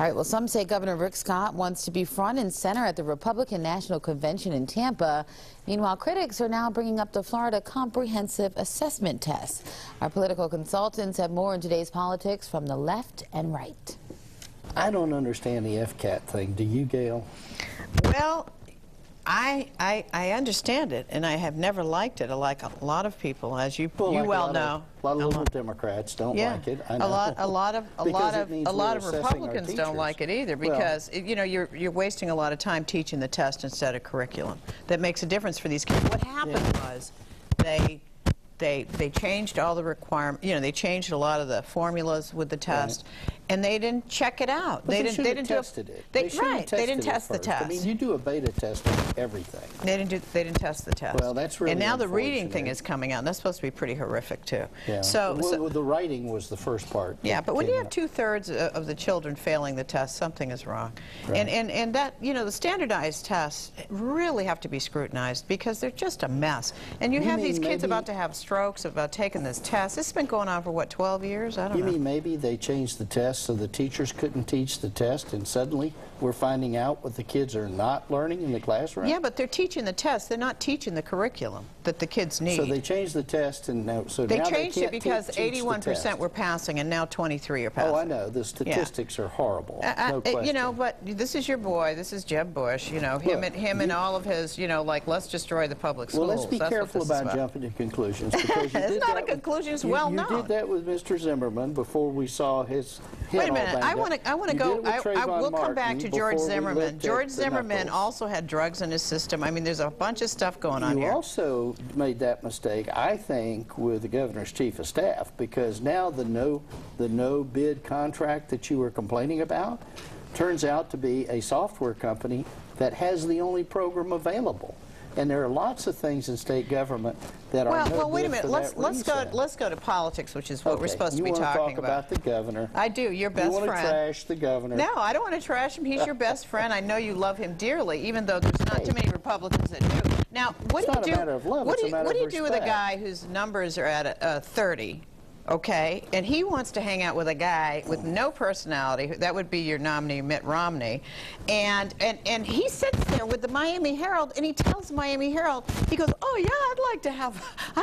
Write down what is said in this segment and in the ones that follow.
All right, well, some say Governor Rick Scott wants to be front and center at the Republican National Convention in Tampa. Meanwhile, critics are now bringing up the Florida Comprehensive Assessment Test. Our political consultants have more in today's politics from the left and right. I don't understand the FCAT thing. Do you, Gail? Well, I understand it, and I have never liked it, like a lot of people, as you well know. A lot of liberal Democrats don't like it. I know. A lot of Republicans don't like it either, because you know you're wasting a lot of time teaching the test instead of curriculum. That makes a difference for these kids. What happened was they changed all the requirements. You know, they changed a lot of the formulas with the test, and they didn't check it out. They didn't test it. They didn't test the test. I mean, you do a beta test on everything. They didn't test the test. Well, that's really And now the reading thing is coming out, and that's supposed to be pretty horrific too. Yeah. So the writing was the first part. Yeah, but when you have 2/3 of the children failing the test, something is wrong. Right. And that, you know, the standardized tests really have to be scrutinized because they're just a mess. And you have these kids about to have strokes about taking this test. This has been going on for what, 12 years? I don't know. You mean maybe they changed the test so the teachers couldn't teach the test, and suddenly we're finding out what the kids are not learning in the classroom? Yeah, but they're teaching the test. They're not teaching the curriculum that the kids need. So they changed the test, and now they changed it because 81% were passing, and now 23 are passing. Oh, I know. The statistics are horrible. No question. You know, but this is your boy. This is Jeb Bush. You know, him and all of his. You know, like, let's destroy the public schools. Well, let's be careful about jumping to conclusions, because you it's not a conclusion. It's well known. You did that with Mr. Zimmerman before we saw his. Wait a minute. I want to go. We'll come back to George Zimmerman. George Zimmerman also had drugs in his system. I mean, there's a bunch of stuff going on here. You also made that mistake, I think, with the governor's chief of staff, because now the no bid contract that you were complaining about turns out to be a software company that has the only program available. And there are lots of things in state government that are no good. Well, wait a minute. Let's go to politics, which is what we're supposed to be talking about. You want to talk about the governor. I do. Your best friend. You want to trash the governor. No, I don't want to trash him. He's your best friend. I know you love him dearly, even though there's not too many Republicans that do. Now, what do you do? It's not a matter of love. It's a matter of respect. What do you do with a guy whose numbers are at 30? Okay, and he wants to hang out with a guy with no personality. That would be your nominee, Mitt Romney, and he sits there with the Miami Herald, and he tells the Miami Herald, he goes, "Oh yeah, I'd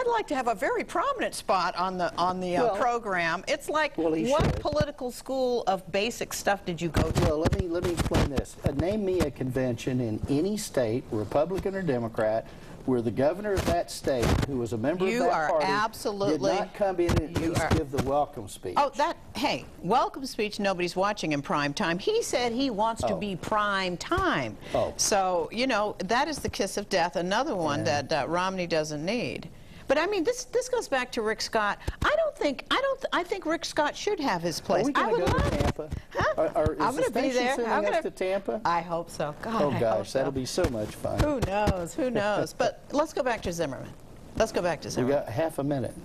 like to have a very prominent spot on the program." It's like, what political school of basic stuff did you go to? Well, let me explain this. Name me a convention in any state, Republican or Democrat, where the governor of that state, who was a member of that party, did not come in and at least give the welcome speech. Oh, hey, welcome speech, nobody's watching in prime time. He said he wants to be prime time. So, you know, that is the kiss of death, another one that Romney doesn't need. But I mean, this goes back to Rick Scott. I think Rick Scott should have his place. Are we going to go to Tampa? Huh? I'm going to be there. I'm going to Tampa. I hope so. God, oh gosh, that'll be so much fun. Who knows? Who knows? But let's go back to Zimmerman. Let's go back to Zimmerman. We got half a minute.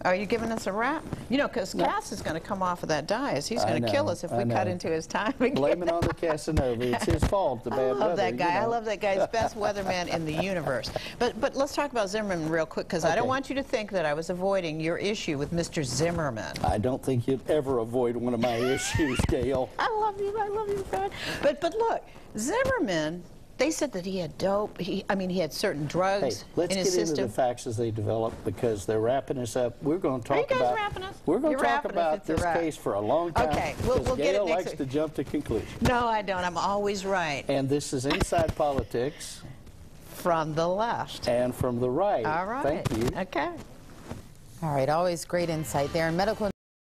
Are you giving us a wrap? You know, because Cass is going to come off of that dais. He's going to kill us if we cut into his time again. Blame it on the Casanova. It's his fault, the bad weather. I love that guy. You know. I love that guy. He's the best weatherman in the universe. But let's talk about Zimmerman real quick, because I don't want you to think that I was avoiding your issue with Mr. Zimmerman. I don't think you'd ever avoid one of my issues, Gail. I love you, friend. But look, Zimmerman, they said that he had dope. He had certain drugs in his system. Let's get into the facts as they develop, because they're wrapping us up. We're going to talk about. Wrapping us? We're going to talk about this case for a long time. Okay, we'll get Gail it next likes to jump to conclusions. No, I don't. I'm always right. And this is Inside Politics. From the left. And from the right. All right. Thank you. Okay. All right, always great insight there. And medical